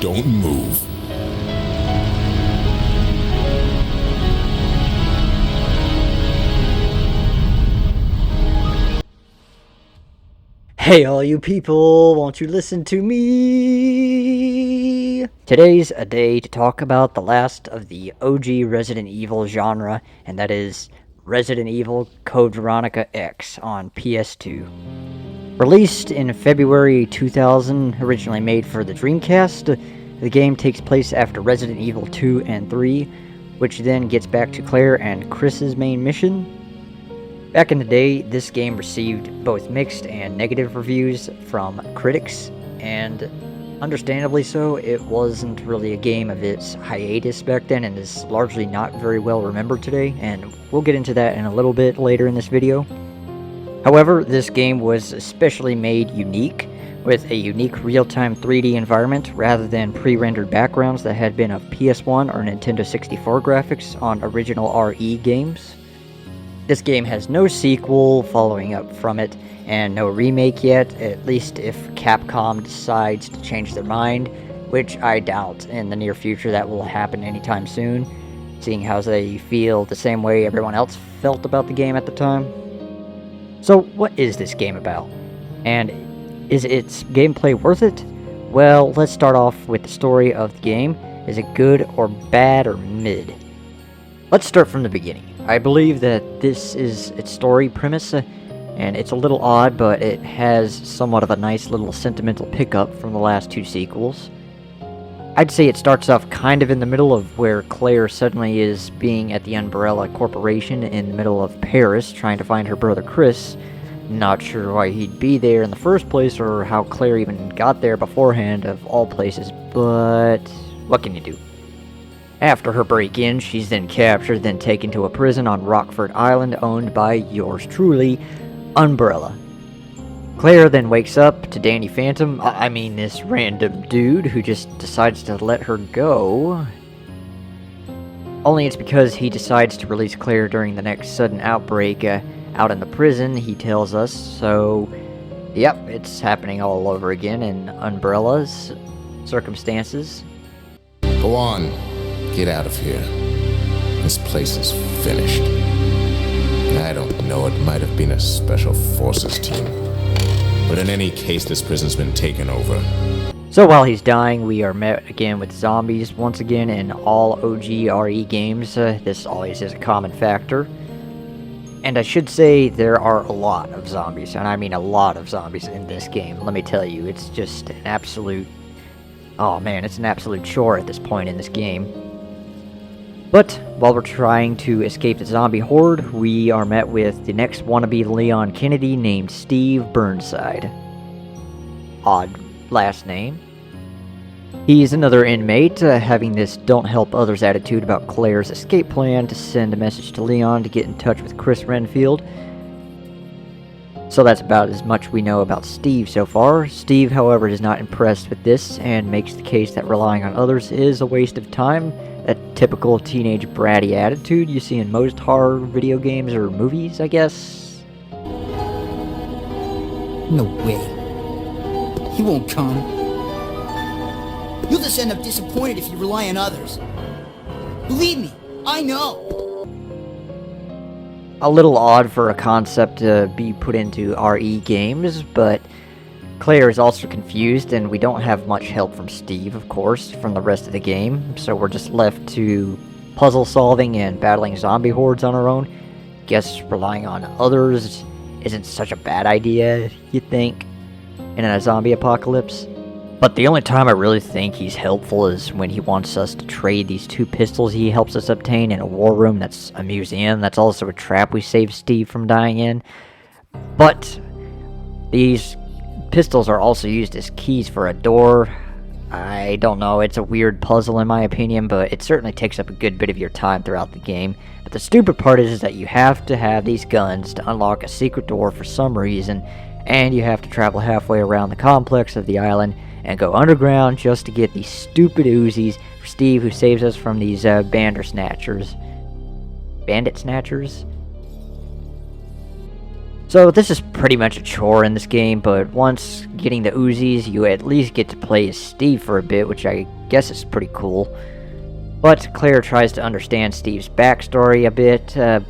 Don't move. Hey all you people, won't you listen to me? Today's a day to talk about the last of the OG Resident Evil genre, and that is Resident Evil Code Veronica X on PS2. Released in February 2000, originally made for the Dreamcast, the game takes place after Resident Evil 2 and 3, which then gets back to Claire and Chris's main mission. Back in the day, this game received both mixed and negative reviews from critics, and understandably so. It wasn't really a game of its hiatus back then and is largely not very well remembered today, and we'll get into that in a little bit later in this video. However, this game was especially made unique, with a unique real-time 3D environment rather than pre-rendered backgrounds that had been of PS1 or Nintendo 64 graphics on original RE games. This game has no sequel following up from it, and no remake yet, at least if Capcom decides to change their mind, which I doubt in the near future that will happen anytime soon, seeing how they feel the same way everyone else felt about the game at the time. So what is this game about? And is its gameplay worth it? Well, let's start off with the story of the game. Is it good or bad or mid? Let's start from the beginning. I believe that this is its story premise, and it's a little odd, but it has somewhat of a nice little sentimental pickup from the last two sequels. I'd say it starts off kind of in the middle of where Claire suddenly is being at the Umbrella Corporation in the middle of Paris trying to find her brother Chris. Not sure why he'd be there in the first place or how Claire even got there beforehand of all places, but what can you do? After her break-in, she's then captured, then taken to a prison on Rockford Island owned by yours truly, Umbrella. Claire then wakes up to Danny Phantom, this random dude who just decides to let her go. Only it's because he decides to release Claire during the next sudden outbreak out in the prison, he tells us, so yep, it's happening all over again in Umbrella's circumstances. Go on. Get out of here. This place is finished. I don't know, it might have been a special forces team. But in any case, this prison's been taken over. So while he's dying, we are met again with zombies. Once again, in all OG RE games, this always is a common factor. And I should say there are a lot of zombies, and I mean a lot of zombies in this game. Let me tell you, it's just an absolute... oh man, it's an absolute chore at this point in this game. But while we're trying to escape the zombie horde, we are met with the next wannabe Leon Kennedy named Steve Burnside. Odd last name. He's another inmate, having this don't help others attitude about Claire's escape plan to send a message to Leon to get in touch with Chris Redfield. So that's about as much we know about Steve so far. Steve, however, is not impressed with this and makes the case that relying on others is a waste of time. A typical teenage bratty attitude you see in most horror video games or movies, I guess. No way. He won't come. You'll just end up disappointed if you rely on others. Believe me, I know. A little odd for a concept to be put into RE games, but Claire is also confused, and we don't have much help from Steve, of course, from the rest of the game, so we're just left to puzzle solving and battling zombie hordes on our own. Guess relying on others isn't such a bad idea, you think, in a zombie apocalypse. But the only time I really think he's helpful is when he wants us to trade these two pistols he helps us obtain in a war room that's a museum. That's also a trap we saved Steve from dying in. But these pistols are also used as keys for a door. I don't know, it's a weird puzzle in my opinion, but it certainly takes up a good bit of your time throughout the game. But the stupid part is that you have to have these guns to unlock a secret door for some reason, and you have to travel halfway around the complex of the island and go underground just to get these stupid Uzis for Steve, who saves us from these bandit snatchers. Bandit snatchers? So this is pretty much a chore in this game, but once getting the Uzis, you at least get to play as Steve for a bit, which I guess is pretty cool. But Claire tries to understand Steve's backstory a bit. I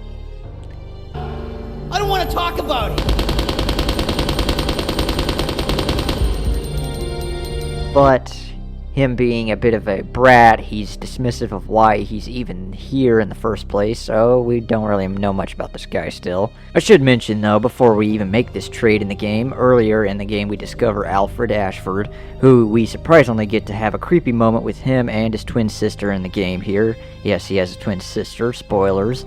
don't want to talk about it. But him being a bit of a brat, he's dismissive of why he's even here in the first place, so we don't really know much about this guy still. I should mention, though, before we even make this trade in the game, earlier in the game we discover Alfred Ashford, who we surprisingly get to have a creepy moment with him and his twin sister in the game here. Yes, he has a twin sister, spoilers.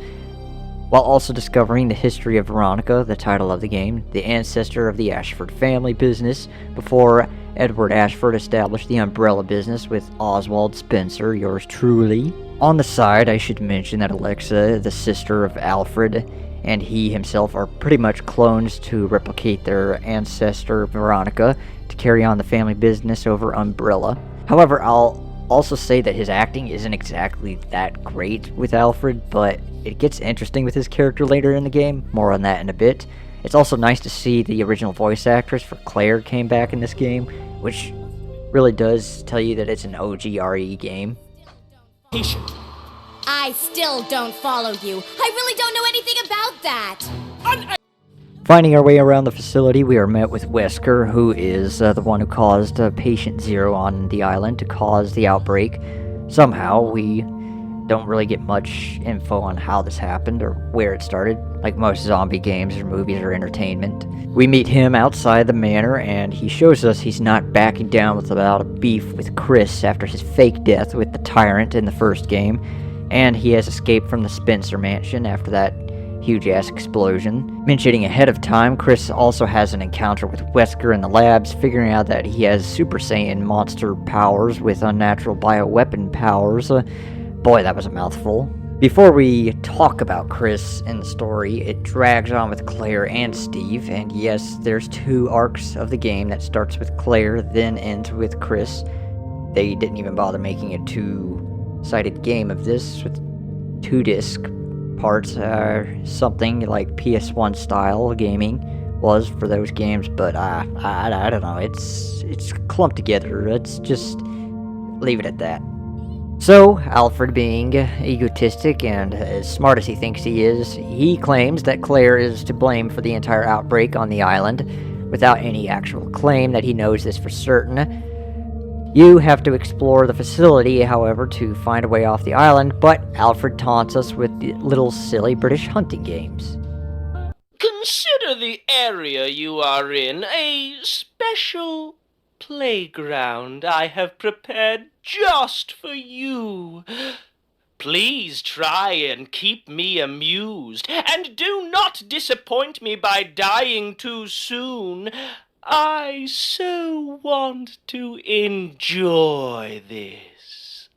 While also discovering the history of Veronica, the title of the game, the ancestor of the Ashford family business, before Edward Ashford established the umbrella business with Oswald Spencer, yours truly. On the side, I should mention that Alexa, the sister of Alfred, and he himself are pretty much clones to replicate their ancestor Veronica to carry on the family business over Umbrella. However, I'll also say that his acting isn't exactly that great with Alfred, but it gets interesting with his character later in the game. More on that in a bit. It's also nice to see the original voice actress for Claire came back in this game, which really does tell you that it's an OG RE game. I still don't follow you. I really don't know anything about that. Finding our way around the facility, we are met with Wesker, who is the one who caused Patient Zero on the island to cause the outbreak. Somehow, we don't really get much info on how this happened or where it started, like most zombie games or movies or entertainment. We meet him outside the manor, and he shows us he's not backing down without a beef with Chris after his fake death with the Tyrant in the first game, and he has escaped from the Spencer mansion after that huge-ass explosion. Mentioning ahead of time, Chris also has an encounter with Wesker in the labs, figuring out that he has Super Saiyan monster powers with unnatural bioweapon powers. Boy, that was a mouthful. Before we talk about Chris and the story, it drags on with Claire and Steve, and yes, there's 2 arcs of the game that starts with Claire, then ends with Chris. They didn't even bother making a 2-sided game of this with 2-disc parts, something like PS1 style gaming was for those games, but I don't know, it's clumped together. Let's just leave it at that. So, Alfred, being egotistic and as smart as he thinks he is, he claims that Claire is to blame for the entire outbreak on the island, without any actual claim that he knows this for certain. You have to explore the facility, however, to find a way off the island, but Alfred taunts us with the little silly British hunting games. Consider the area you are in a special playground I have prepared just for you. Please try and keep me amused, and do not disappoint me by dying too soon. I so want to enjoy this.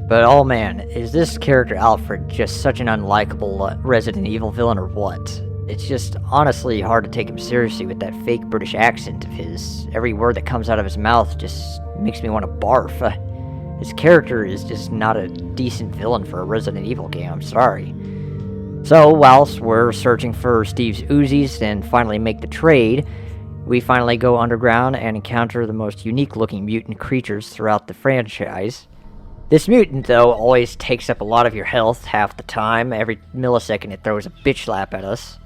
But oh man, is this character Alfred just such an unlikable Resident Evil villain or what? It's just honestly hard to take him seriously with that fake British accent of his. Every word that comes out of his mouth just makes me want to barf. His character is just not a decent villain for a Resident Evil game, I'm sorry. So, whilst we're searching for Steve's Uzis and finally make the trade, we finally go underground and encounter the most unique-looking mutant creatures throughout the franchise. This mutant, though, always takes up a lot of your health half the time. Every millisecond it throws a bitch slap at us.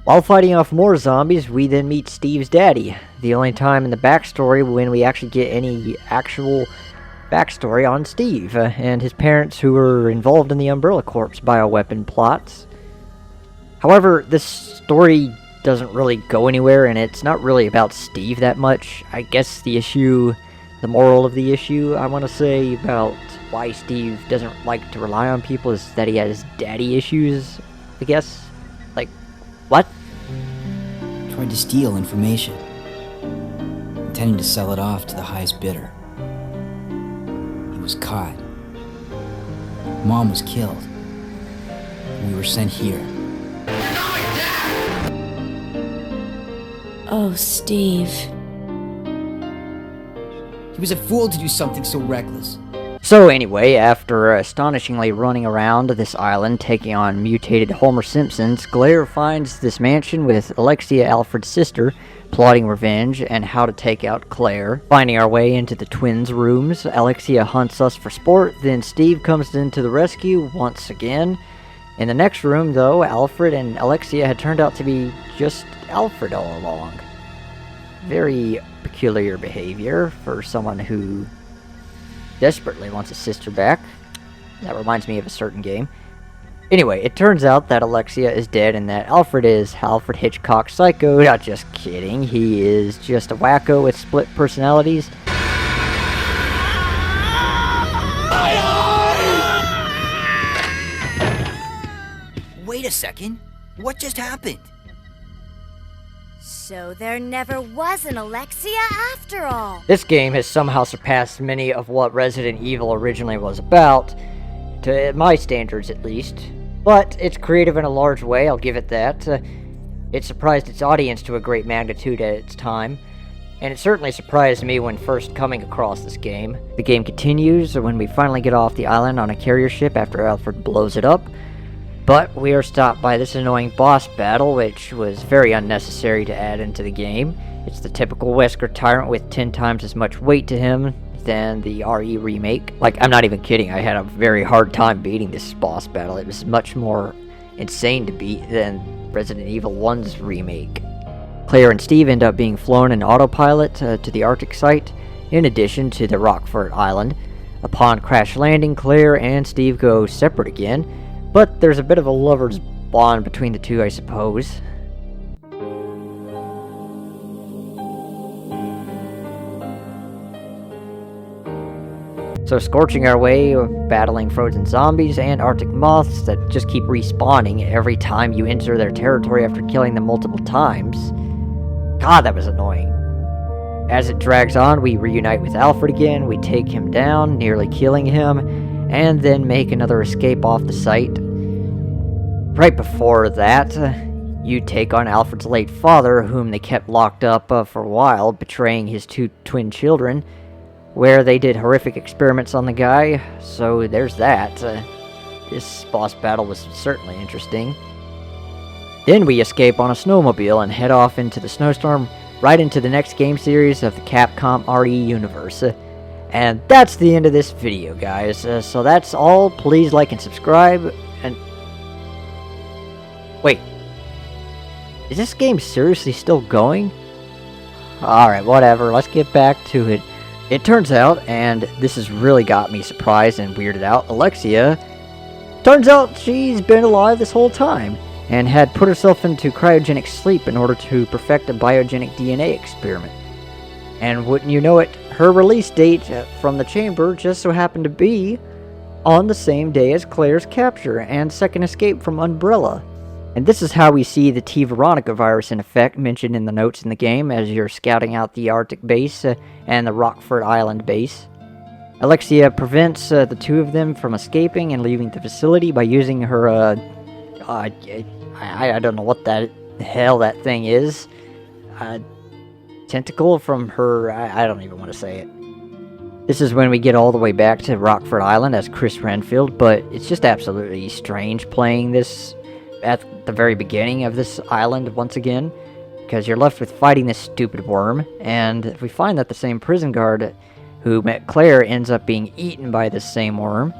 While fighting off more zombies, we then meet Steve's daddy. The only time in the backstory when we actually get any actual backstory on Steve and his parents who were involved in the Umbrella Corps bioweapon plots. However, this story doesn't really go anywhere, and it's not really about Steve that much. I guess the moral of the issue, I want to say, about why Steve doesn't like to rely on people is that he has daddy issues, I guess. Like, what? Tried to steal information, intending to sell it off to the highest bidder. He was caught. Mom was killed. We were sent here. Oh, Steve. He was a fool to do something so reckless. So anyway, after astonishingly running around this island, taking on mutated Homer Simpsons, Claire finds this mansion with Alexia, Alfred's sister, plotting revenge and how to take out Claire. Finding our way into the twins' rooms, Alexia hunts us for sport, then Steve comes into the rescue once again. In the next room, though, Alfred and Alexia had turned out to be just Alfred all along. Very peculiar behavior for someone who desperately wants his sister back. That reminds me of a certain game. Anyway, it turns out that Alexia is dead and that Alfred is Alfred Hitchcock Psycho. Not just kidding, he is just a wacko with split personalities. Wait a second. What just happened? So there never was an Alexia after all. This game has somehow surpassed many of what Resident Evil originally was about, to my standards at least. But it's creative in a large way, I'll give it that. It surprised its audience to a great magnitude at its time, and it certainly surprised me when first coming across this game. The game continues when we finally get off the island on a carrier ship after Alfred blows it up. But we are stopped by this annoying boss battle, which was very unnecessary to add into the game. It's the typical Wesker tyrant with 10 times as much weight to him than the RE remake. Like, I'm not even kidding, I had a very hard time beating this boss battle. It was much more insane to beat than Resident Evil 1's remake. Claire and Steve end up being flown in autopilot to the Arctic site, in addition to the Rockford Island. Upon crash landing, Claire and Steve go separate again. But there's a bit of a lover's bond between the two, I suppose. So scorching our way, battling frozen zombies and Arctic moths that just keep respawning every time you enter their territory after killing them multiple times. God, that was annoying. As it drags on, we reunite with Alfred again, we take him down, nearly killing him, and then make another escape off the site. Right before that, you take on Alfred's late father, whom they kept locked up for a while, betraying his 2 twin children, where they did horrific experiments on the guy, so there's that. This boss battle was certainly interesting. Then we escape on a snowmobile and head off into the snowstorm, right into the next game series of the Capcom RE universe. And that's the end of this video, guys. So that's all. Please like and subscribe. And wait, is this game seriously still going? Alright, whatever. Let's get back to it. It turns out, and this has really got me surprised and weirded out, Alexia, turns out she's been alive this whole time and had put herself into cryogenic sleep in order to perfect a biogenic DNA experiment. And wouldn't you know it, her release date from the chamber just so happened to be on the same day as Claire's capture and second escape from Umbrella. And this is how we see the T. Veronica virus in effect mentioned in the notes in the game as you're scouting out the Arctic base and the Rockford Island base. Alexia prevents the two of them from escaping and leaving the facility by using her, I don't know what the hell that thing is. Tentacle from her, I don't even want to say it. This is when we get all the way back to Rockford Island as Chris Redfield, but it's just absolutely strange playing this at the very beginning of this island once again, because you're left with fighting this stupid worm, and we find that the same prison guard who met Claire ends up being eaten by this same worm.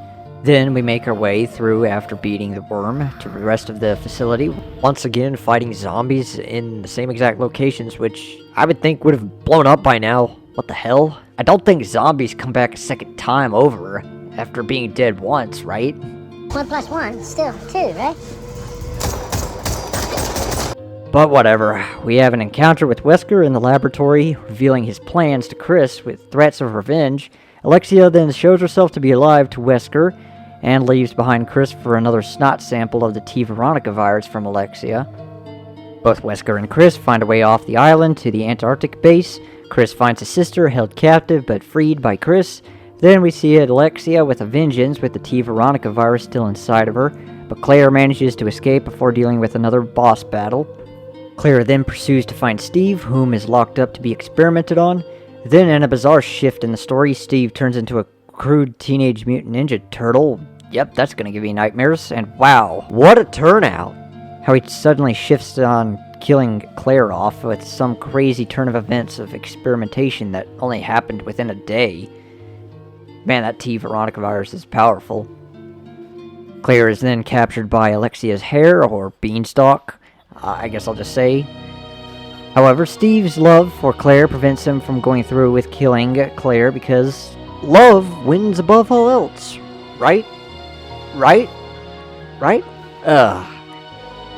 Then we make our way through after beating the worm to the rest of the facility, once again fighting zombies in the same exact locations, which I would think would have blown up by now. What the hell? I don't think zombies come back a second time over after being dead once, right? 1 + 1, still 2, right? But whatever, we have an encounter with Wesker in the laboratory, revealing his plans to Chris with threats of revenge. Alexia then shows herself to be alive to Wesker, and leaves behind Chris for another snot sample of the T. Veronica virus from Alexia. Both Wesker and Chris find a way off the island to the Antarctic base. Chris finds his sister held captive but freed by Chris. Then we see Alexia with a vengeance with the T. Veronica virus still inside of her, but Claire manages to escape before dealing with another boss battle. Claire then pursues to find Steve, whom is locked up to be experimented on. Then, in a bizarre shift in the story, Steve turns into a crude Teenage Mutant Ninja Turtle, yep, that's gonna give you nightmares. And wow, what a turnout! How he suddenly shifts on killing Claire off with some crazy turn of events of experimentation that only happened within a day. Man, that T Veronica virus is powerful. Claire is then captured by Alexia's hair, or beanstalk, I guess I'll just say. However, Steve's love for Claire prevents him from going through with killing Claire because love wins above all else. Right? Right? Right? Ugh.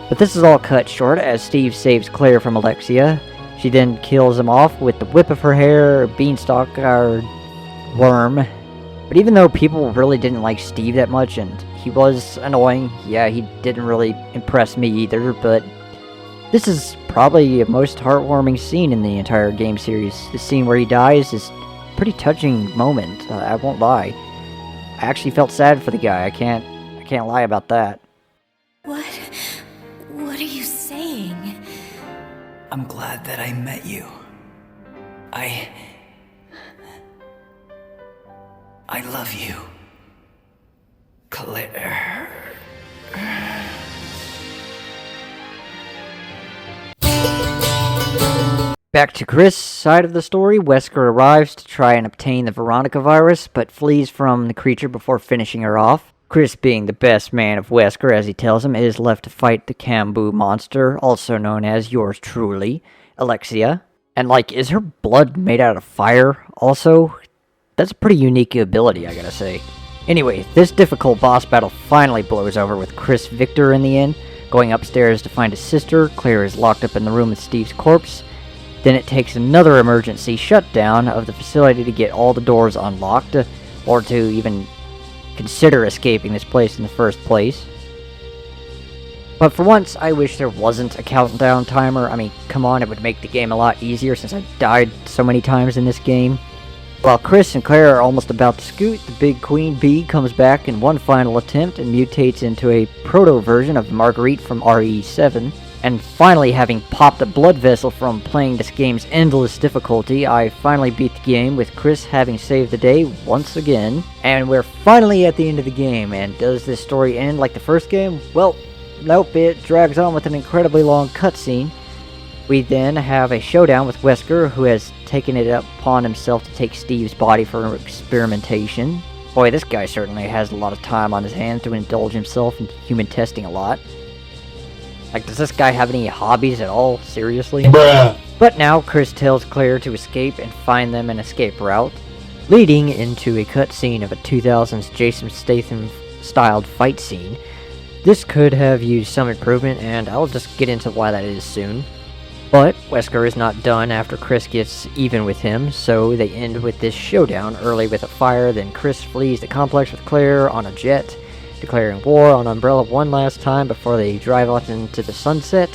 But this is all cut short as Steve saves Claire from Alexia. She then kills him off with the whip of her hair, beanstalk, or worm. But even though people really didn't like Steve that much, and he was annoying, yeah, he didn't really impress me either, but this is probably the most heartwarming scene in the entire game series. The scene where he dies is a pretty touching moment, I won't lie. I actually felt sad for the guy, I can't lie about that. What are you saying? I'm glad that I met you. I love you, Claire. Back to Chris' side of the story, Wesker arrives to try and obtain the Veronica virus, but flees from the creature before finishing her off. Chris, being the best man of Wesker, as he tells him, is left to fight the Kambu monster, also known as yours truly, Alexia. And is her blood made out of fire, also? That's a pretty unique ability, I gotta say. Anyway, this difficult boss battle finally blows over with Chris victor in the end, going upstairs to find his sister. Claire is locked up in the room with Steve's corpse. Then it takes another emergency shutdown of the facility to get all the doors unlocked, or to even consider escaping this place in the first place. But for once, I wish there wasn't a countdown timer. I mean, come on, it would make the game a lot easier since I died so many times in this game. While Chris and Claire are almost about to scoot, the big queen bee comes back in one final attempt and mutates into a proto-version of Marguerite from RE7. And finally, having popped a blood vessel from playing this game's endless difficulty, I finally beat the game with Chris having saved the day once again. And we're finally at the end of the game, and does this story end like the first game? Well, nope, it drags on with an incredibly long cutscene. We then have a showdown with Wesker, who has taken it upon himself to take Steve's body for experimentation. Boy, this guy certainly has a lot of time on his hands to indulge himself in human testing a lot. Does this guy have any hobbies at all? Seriously? Bruh. But now Chris tells Claire to escape and find them an escape route, leading into a cutscene of a 2000s Jason Statham-styled fight scene. This could have used some improvement, and I'll just get into why that is soon. But Wesker is not done after Chris gets even with him, so they end with this showdown early with a fire, then Chris flees the complex with Claire on a jet, declaring war on Umbrella one last time before they drive off into the sunset.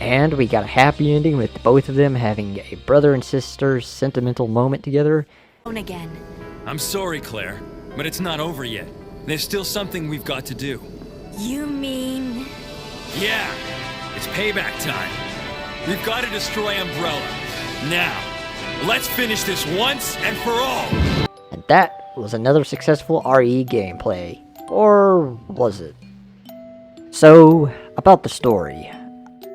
And we got a happy ending with both of them having a brother and sister sentimental moment together. Again. I'm sorry, Claire, but it's not over yet. There's still something we've got to do. You mean... Yeah, it's payback time. We've got to destroy Umbrella. Now, let's finish this once and for all! And that was another successful RE gameplay. Or was it? So, about the story.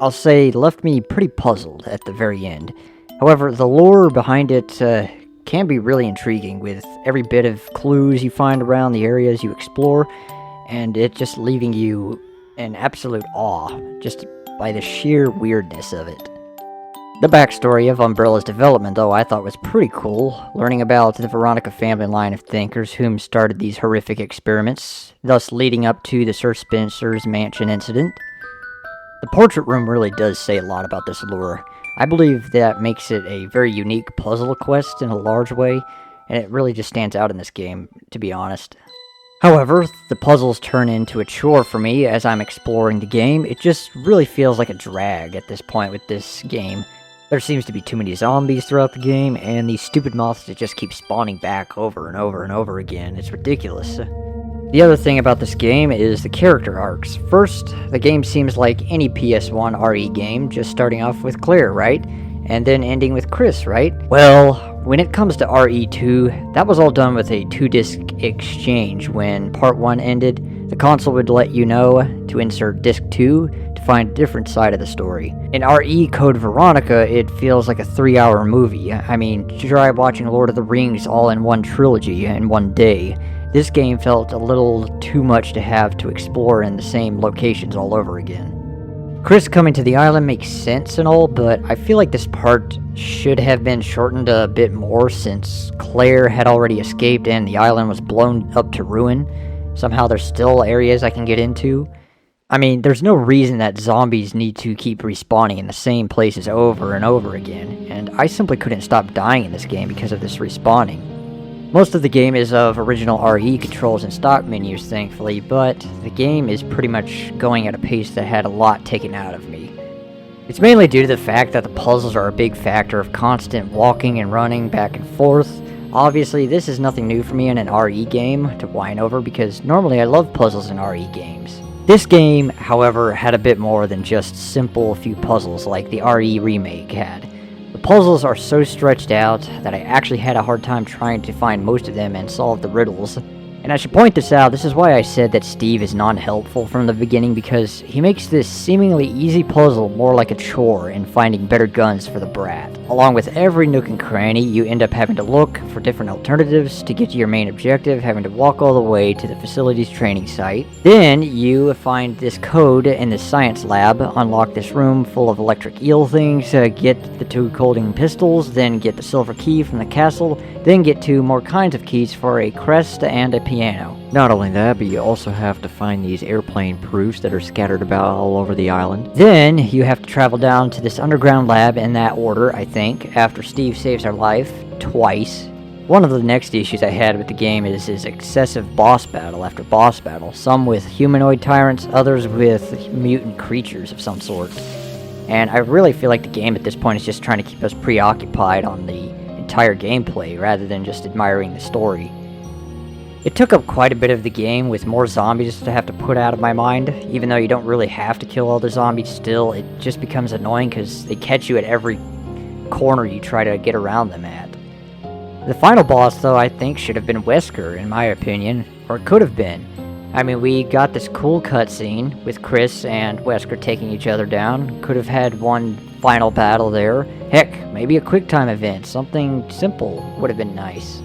I'll say left me pretty puzzled at the very end. However, the lore behind it can be really intriguing, with every bit of clues you find around the areas you explore, and it just leaving you in absolute awe, just by the sheer weirdness of it. The backstory of Umbrella's development, though, I thought was pretty cool, learning about the Veronica family line of thinkers whom started these horrific experiments, thus leading up to the Sir Spencer's mansion incident. The portrait room really does say a lot about this lore. I believe that makes it a very unique puzzle quest in a large way, and it really just stands out in this game, to be honest. However, the puzzles turn into a chore for me as I'm exploring the game. It just really feels like a drag at this point with this game. There seems to be too many zombies throughout the game, and these stupid moths that just keep spawning back over and over and over again. It's ridiculous. The other thing about this game is the character arcs. First, the game seems like any PS1 RE game, just starting off with Claire, right? and then ending with Chris, right? Well, when it comes to RE2, that was all done with a 2-disc exchange. When part 1 ended, the console would let you know to insert disc 2 to find a different side of the story. In RE Code Veronica, it feels like a 3-hour movie. I mean, try watching Lord of the Rings all in one trilogy in one day. This game felt a little too much to have to explore in the same locations all over again. Chris coming to the island makes sense and all, but I feel like this part should have been shortened a bit more since Claire had already escaped and the island was blown up to ruin. Somehow there's still areas I can get into. I mean, there's no reason that zombies need to keep respawning in the same places over and over again, and I simply couldn't stop dying in this game because of this respawning. Most of the game is of original RE controls and stock menus, thankfully, but the game is pretty much going at a pace that had a lot taken out of me. It's mainly due to the fact that the puzzles are a big factor of constant walking and running back and forth. Obviously, this is nothing new for me in an RE game to whine over, because normally I love puzzles in RE games. This game, however, had a bit more than just simple few puzzles like the RE remake had. The puzzles are so stretched out that I actually had a hard time trying to find most of them and solve the riddles. And I should point this out, this is why I said that Steve is non-helpful from the beginning, because he makes this seemingly easy puzzle more like a chore in finding better guns for the brat. Along with every nook and cranny, you end up having to look for different alternatives to get to your main objective, having to walk all the way to the facility's training site. Then you find this code in the science lab, unlock this room full of electric eel things, get the 2 Colding pistols, then get the silver key from the castle, then get 2 more kinds of keys for a crest and a piano. Not only that, but you also have to find these airplane proofs that are scattered about all over the island. Then you have to travel down to this underground lab in that order, I think, after Steve saves our life twice. One of the next issues I had with the game is his excessive boss battle after boss battle, some with humanoid tyrants, others with mutant creatures of some sort. And I really feel like the game at this point is just trying to keep us preoccupied on the entire gameplay rather than just admiring the story. It took up quite a bit of the game with more zombies to have to put out of my mind. Even though you don't really have to kill all the zombies, still it just becomes annoying because they catch you at every corner you try to get around them at. The final boss, though, I think should have been Wesker, in my opinion, or it could have been. I mean, we got this cool cutscene with Chris and Wesker taking each other down. Could have had one final battle there. Heck, maybe a QuickTime event, something simple would have been nice.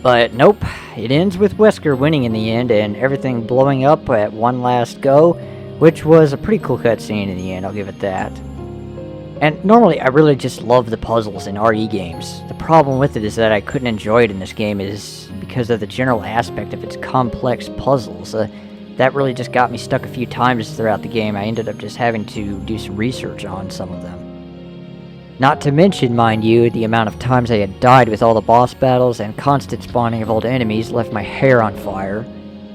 But nope, it ends with Wesker winning in the end and everything blowing up at one last go, which was a pretty cool cutscene in the end, I'll give it that. And normally I really just love the puzzles in RE games. The problem with it is that I couldn't enjoy it in this game is because of the general aspect of its complex puzzles. That really just got me stuck a few times throughout the game. I ended up just having to do some research on some of them. Not to mention, mind you, the amount of times I had died with all the boss battles and constant spawning of old enemies left my hair on fire.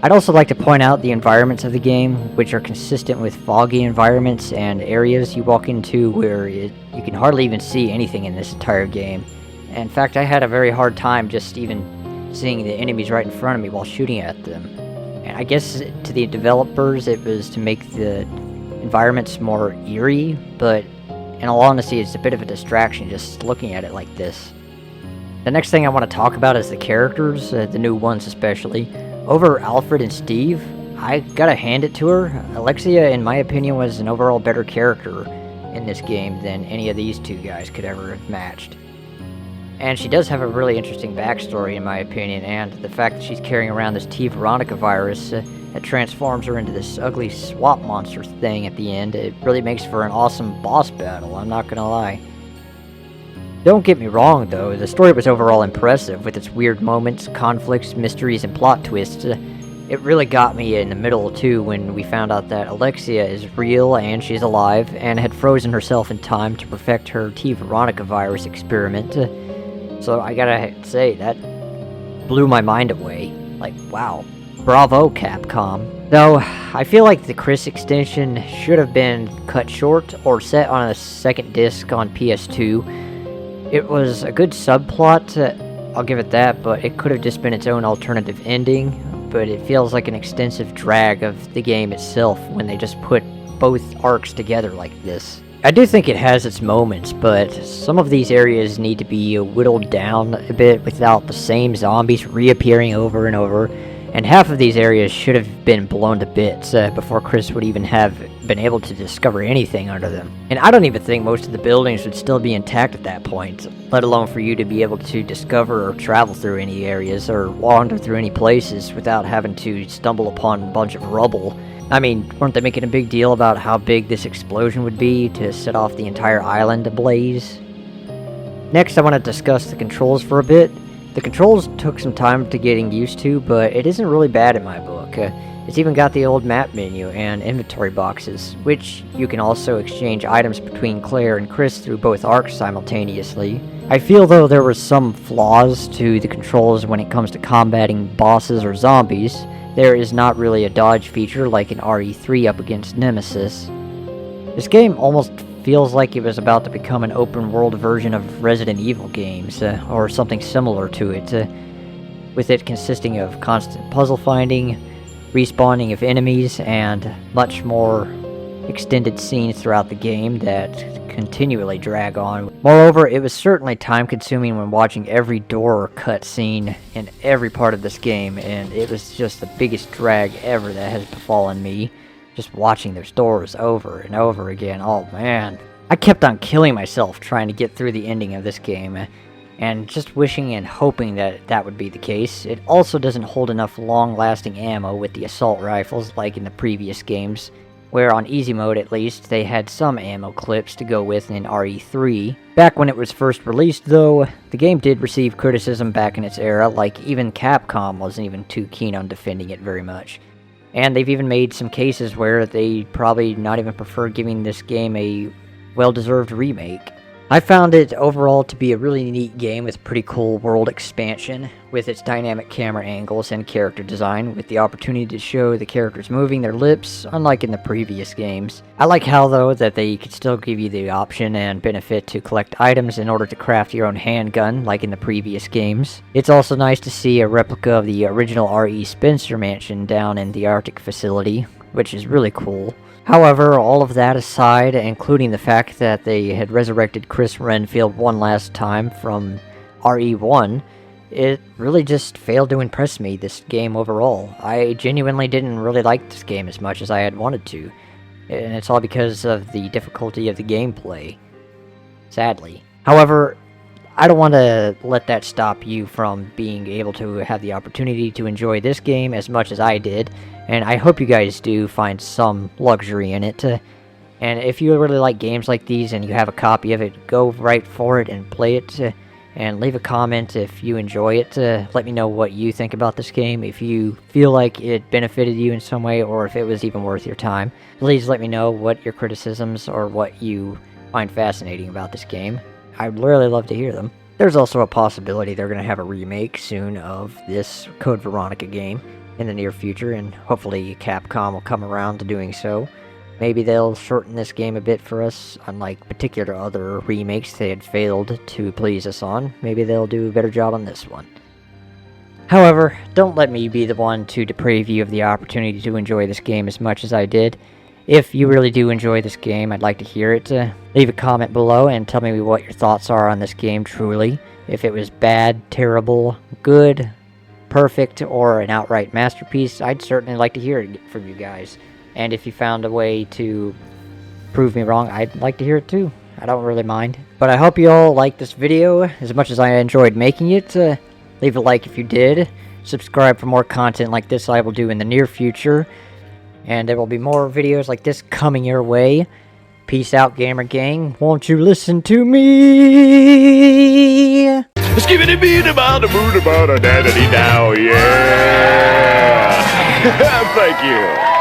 I'd also like to point out the environments of the game, which are consistent with foggy environments and areas you walk into where you can hardly even see anything in this entire game. In fact, I had a very hard time just even seeing the enemies right in front of me while shooting at them. And I guess to the developers it was to make the environments more eerie, but in all honesty, it's a bit of a distraction just looking at it like this. The next thing I want to talk about is the characters, the new ones especially. Over Alfred and Steve, I gotta hand it to her. Alexia, in my opinion, was an overall better character in this game than any of these 2 guys could ever have matched. And she does have a really interesting backstory, in my opinion, and the fact that she's carrying around this T. Veronica virus that transforms her into this ugly swamp monster thing at the end, it really makes for an awesome boss battle, I'm not gonna lie. Don't get me wrong, though, the story was overall impressive, with its weird moments, conflicts, mysteries, and plot twists. It really got me in the middle, too, when we found out that Alexia is real and she's alive, and had frozen herself in time to perfect her T. Veronica virus experiment. So I gotta say, that blew my mind away. Like, wow. Bravo, Capcom. Though, I feel like the Chris extension should have been cut short or set on a second disc on PS2. It was a good subplot, I'll give it that, but it could have just been its own alternative ending. But it feels like an extensive drag of the game itself when they just put both arcs together like this. I do think it has its moments, but some of these areas need to be whittled down a bit without the same zombies reappearing over and over, and half of these areas should have been blown to bits before Chris would even have been able to discover anything under them. And I don't even think most of the buildings would still be intact at that point, let alone for you to be able to discover or travel through any areas or wander through any places without having to stumble upon a bunch of rubble. I mean, weren't they making a big deal about how big this explosion would be to set off the entire island ablaze? Next, I want to discuss the controls for a bit. The controls took some time to getting used to, but it isn't really bad in my book. It's even got the old map menu and inventory boxes, which you can also exchange items between Claire and Chris through both arcs simultaneously. I feel though there were some flaws to the controls when it comes to combating bosses or zombies. There is not really a dodge feature like in RE3 up against Nemesis. This game almost feels like it was about to become an open world version of Resident Evil games, or something similar to it, with it consisting of constant puzzle finding, respawning of enemies, and much more extended scenes throughout the game that continually drag on. Moreover, it was certainly time consuming when watching every door or cutscene in every part of this game, and it was just the biggest drag ever that has befallen me, just watching those doors over and over again. Oh man, I kept on killing myself trying to get through the ending of this game, and just wishing and hoping that that would be the case. It also doesn't hold enough long-lasting ammo with the assault rifles like in the previous games, where on easy mode at least, they had some ammo clips to go with in RE3. Back when it was first released though, the game did receive criticism back in its era, like even Capcom wasn't even too keen on defending it very much. And they've even made some cases where they probably not even prefer giving this game a well-deserved remake. I found it overall to be a really neat game with pretty cool world expansion, with its dynamic camera angles and character design, with the opportunity to show the characters moving their lips, unlike in the previous games. I like how, though, that they could still give you the option and benefit to collect items in order to craft your own handgun, like in the previous games. It's also nice to see a replica of the original R.E. Spencer mansion down in the Arctic facility, which is really cool. However, all of that aside, including the fact that they had resurrected Chris Redfield one last time from RE1, it really just failed to impress me, this game overall. I genuinely didn't really like this game as much as I had wanted to, and it's all because of the difficulty of the gameplay, sadly. However, I don't want to let that stop you from being able to have the opportunity to enjoy this game as much as I did, and I hope you guys do find some luxury in it. And if you really like games like these and you have a copy of it, go right for it and play it, and leave a comment if you enjoy it. Let me know what you think about this game, if you feel like it benefited you in some way, or if it was even worth your time. Please let me know what your criticisms or what you find fascinating about this game. I'd really love to hear them. There's also a possibility they're going to have a remake soon of this Code Veronica game in the near future, and hopefully Capcom will come around to doing so. Maybe they'll shorten this game a bit for us, unlike particular other remakes they had failed to please us on. Maybe they'll do a better job on this one. However, don't let me be the one to deprive you of the opportunity to enjoy this game as much as I did. If you really do enjoy this game, I'd like to hear it. Leave a comment below and tell me what your thoughts are on this game truly. If it was bad, terrible, good, perfect, or an outright masterpiece, I'd certainly like to hear it from you guys. And if you found a way to prove me wrong, I'd like to hear it too. I don't really mind. But I hope you all liked this video as much as I enjoyed making it. Leave a like if you did. Subscribe for more content like this I will do in the near future. And there will be more videos like this coming your way. Peace out, Gamer Gang. Won't you listen to me? Skibbity beat about a boot about a daddy now, yeah. Thank you.